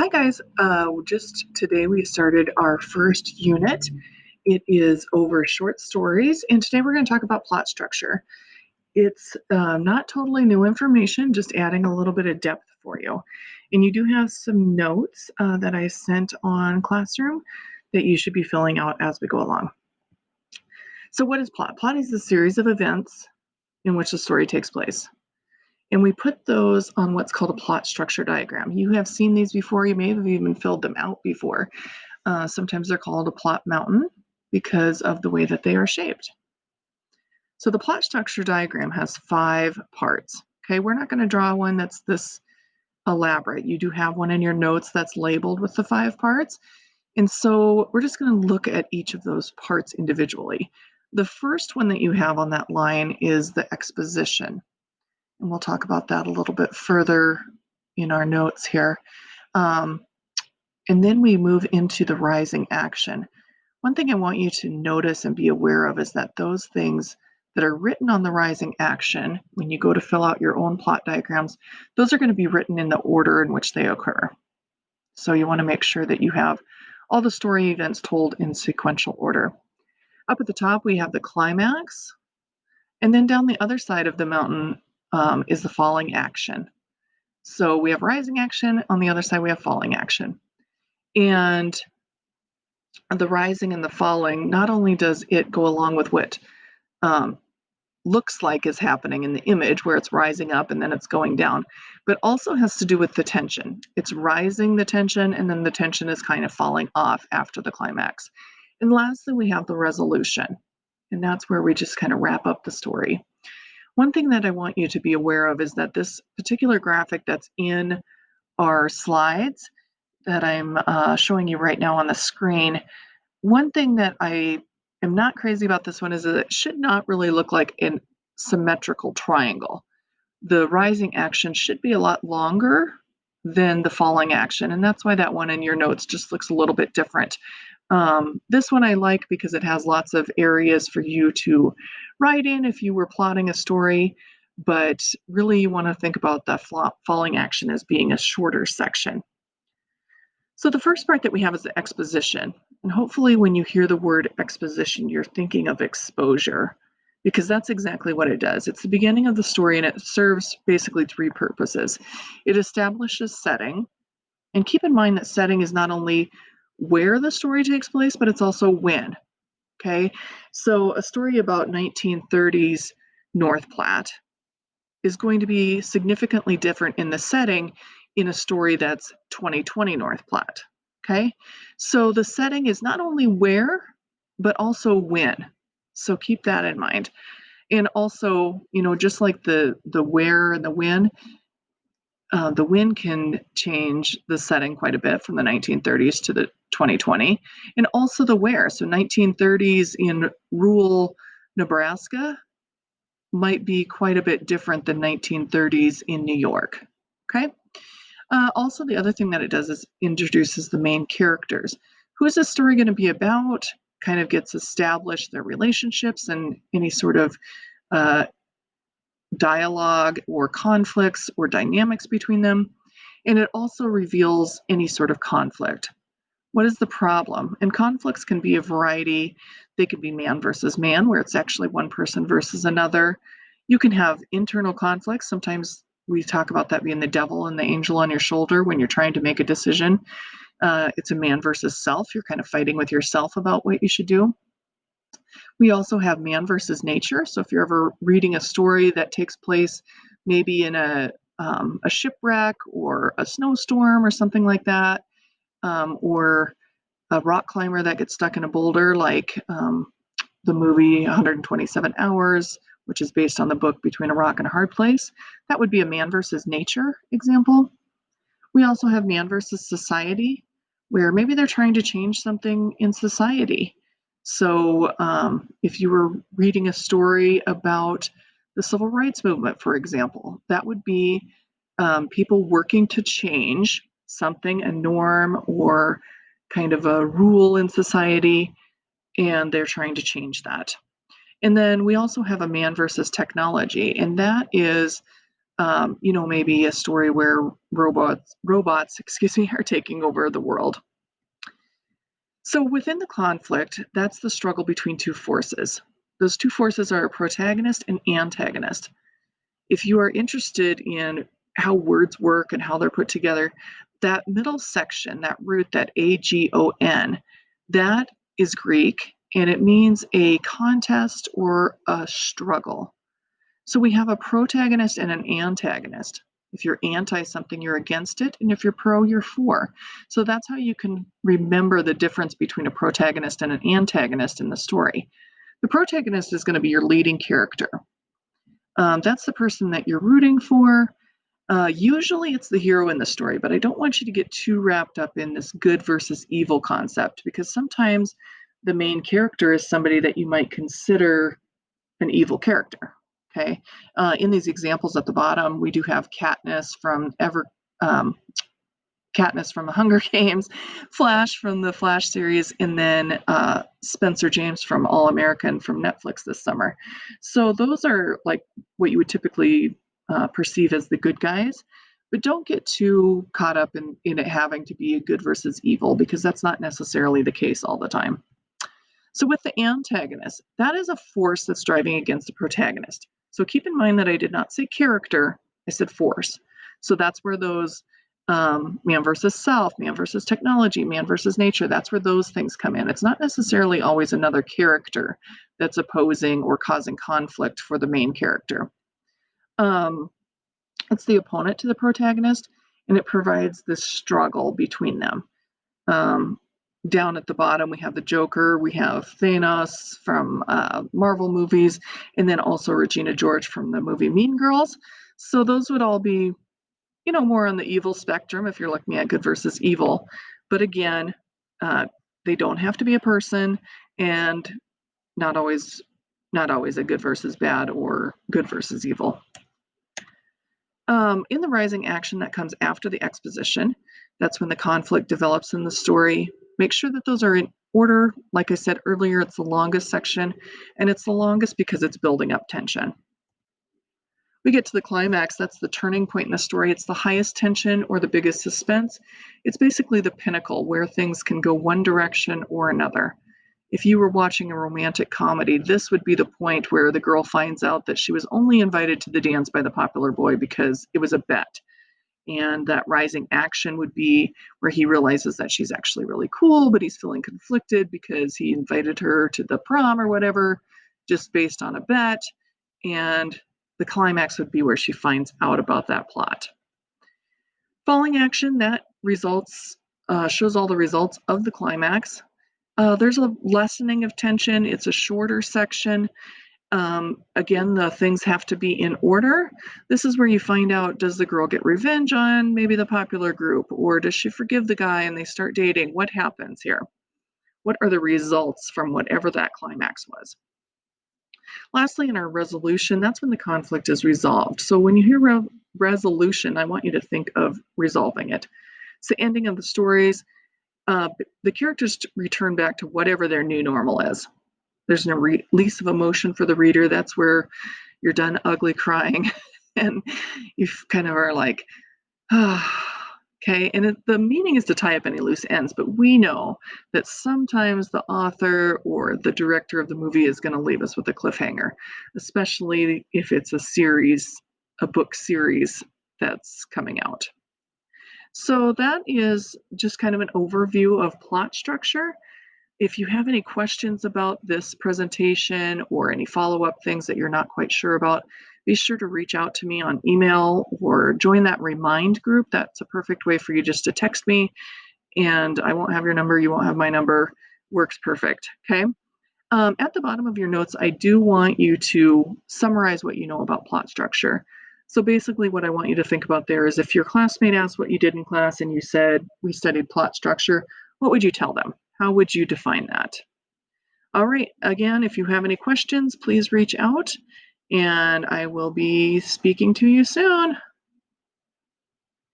Hi guys, just today we started our first unit. It is over short stories, and today we're going to talk about plot structure. It's not totally new information, just adding a little bit of depth for you. And you do have some notes that I sent on Classroom that you should be filling out as we go along. So what is plot? Plot is a series of events in which the story takes place. And we put those on what's called a plot structure diagram. You have seen these before. You may have even filled them out before. Sometimes they're called a plot mountain because of the way that they are shaped. So the plot structure diagram has 5 parts. Okay, we're not going to draw one that's this elaborate. You do have one in your notes that's labeled with the 5 parts. And so we're just going to look at each of those parts individually. The first one that you have on that line is the exposition. And we'll talk about that a little bit further in our notes here. And then we move into the rising action. One thing I want you to notice and be aware of is that those things that are written on the rising action, when you go to fill out your own plot diagrams, those are going to be written in the order in which they occur. So you want to make sure that you have all the story events told in sequential order. Up at the top, we have the climax. And then down the other side of the mountain is the falling action. So we have rising action. On the other side, we have falling action. And the rising and the falling, not only does it go along with what looks like is happening in the image where it's rising up and then it's going down, but also has to do with the tension. It's rising the tension, and then the tension is kind of falling off after the climax. And lastly, we have the resolution. And that's where we just kind of wrap up the story. One thing that I want you to be aware of is that this particular graphic that's in our slides that I'm showing you right now on the screen, one thing that I am not crazy about this one is that it should not really look like a symmetrical triangle. The rising action should be a lot longer than the falling action, and that's why that one in your notes just looks a little bit different. This one I like because it has lots of areas for you to write in if you were plotting a story, but really you want to think about the falling action as being a shorter section. So the first part that we have is the exposition. And hopefully when you hear the word exposition, you're thinking of exposure, because that's exactly what it does. It's the beginning of the story, and it serves basically 3 purposes. It establishes setting, and keep in mind that setting is not only where the story takes place, but it's also when. Okay, so a story about 1930s North Platte is going to be significantly different in the setting in a story that's 2020 North Platte. Okay, so the setting is not only where, but also when. So keep that in mind. And also, just like the where and the when can change the setting quite a bit from the 1930s to the 2020, and also the where. So 1930s in rural Nebraska might be quite a bit different than 1930s in New York. Okay. Also, the other thing that it does is introduces the main characters. Who is this story going to be about? Kind of gets established their relationships and any sort of dialogue or conflicts or dynamics between them. And it also reveals any sort of conflict. What is the problem? And conflicts can be a variety. They could be man versus man, where it's actually one person versus another. You can have internal conflicts. Sometimes we talk about that being the devil and the angel on your shoulder when you're trying to make a decision. It's a man versus self. You're kind of fighting with yourself about what you should do. We also have man versus nature. So if you're ever reading a story that takes place maybe in a shipwreck or a snowstorm or something like that, or a rock climber that gets stuck in a boulder, like the movie 127 Hours, which is based on the book Between a Rock and a Hard Place, that would be a man versus nature example. We also have man versus society, where maybe they're trying to change something in society. So if you were reading a story about the civil rights movement, for example, that would be people working to change something, a norm or kind of a rule in society, and they're trying to change that. And then we also have a man versus technology, and that is maybe a story where robots, excuse me, are taking over the world. So within the conflict, that's the struggle between two forces. Those two forces are a protagonist and antagonist. If you are interested in how words work and how they're put together, that middle section, that root, that agon, that is Greek, and it means a contest or a struggle. So we have a protagonist and an antagonist. If you're anti something, you're against it, and if you're pro, you're for. So that's how you can remember the difference between a protagonist and an antagonist in the story. The protagonist is going to be your leading character. That's the person that you're rooting for. Usually it's the hero in the story, but I don't want you to get too wrapped up in this good versus evil concept, because sometimes the main character is somebody that you might consider an evil character. Okay. In these examples at the bottom, we do have Katniss from Katniss from the Hunger Games, Flash from the Flash series, and then Spencer James from All American from Netflix this summer. So those are like what you would typically perceive as the good guys, but don't get too caught up in it having to be a good versus evil, because that's not necessarily the case all the time. So with the antagonist, that is a force that's driving against the protagonist. So keep in mind that I did not say character, I said force. So that's where those man versus self, man versus technology, man versus nature, that's where those things come in. It's not necessarily always another character that's opposing or causing conflict for the main character. It's the opponent to the protagonist, and it provides this struggle between them. Down at the bottom, we have the Joker, we have Thanos from Marvel movies, and then also Regina George from the movie Mean Girls. So those would all be, more on the evil spectrum if you're looking at good versus evil. But again, they don't have to be a person, and not always a good versus bad or good versus evil. In the rising action that comes after the exposition, that's when the conflict develops in the story. Make sure that those are in order. Like I said earlier, it's the longest section, and it's the longest because it's building up tension. We get to the climax. That's the turning point in the story. It's the highest tension or the biggest suspense. It's basically the pinnacle where things can go one direction or another. If you were watching a romantic comedy, this would be the point where the girl finds out that she was only invited to the dance by the popular boy because it was a bet. And that rising action would be where he realizes that she's actually really cool, but he's feeling conflicted because he invited her to the prom or whatever, just based on a bet. And the climax would be where she finds out about that plot. Falling action, that shows all the results of the climax. There's a lessening of tension. It's a shorter section. Again, the things have to be in order. This is where you find out, does the girl get revenge on maybe the popular group, or does she forgive the guy and they start dating? What happens here? What are the results from whatever that climax was? Lastly, in our resolution, that's when the conflict is resolved. So when you hear resolution, I want you to think of resolving it. It's the ending of the stories. The characters return back to whatever their new normal is. There's no release of emotion for the reader. That's where you're done ugly crying and you kind of are like, okay. And the meaning is to tie up any loose ends, but we know that sometimes the author or the director of the movie is going to leave us with a cliffhanger, especially if it's a book series that's coming out. So that is just kind of an overview of plot structure. If you have any questions about this presentation or any follow-up things that you're not quite sure about, be sure to reach out to me on email or join that Remind group. That's a perfect way for you just to text me, and I won't have your number, you won't have my number. Works perfect, okay? At the bottom of your notes, I do want you to summarize what you know about plot structure. So basically what I want you to think about there is, if your classmate asked what you did in class and you said, we studied plot structure, what would you tell them? How would you define that? All right, again, if you have any questions, please reach out and I will be speaking to you soon.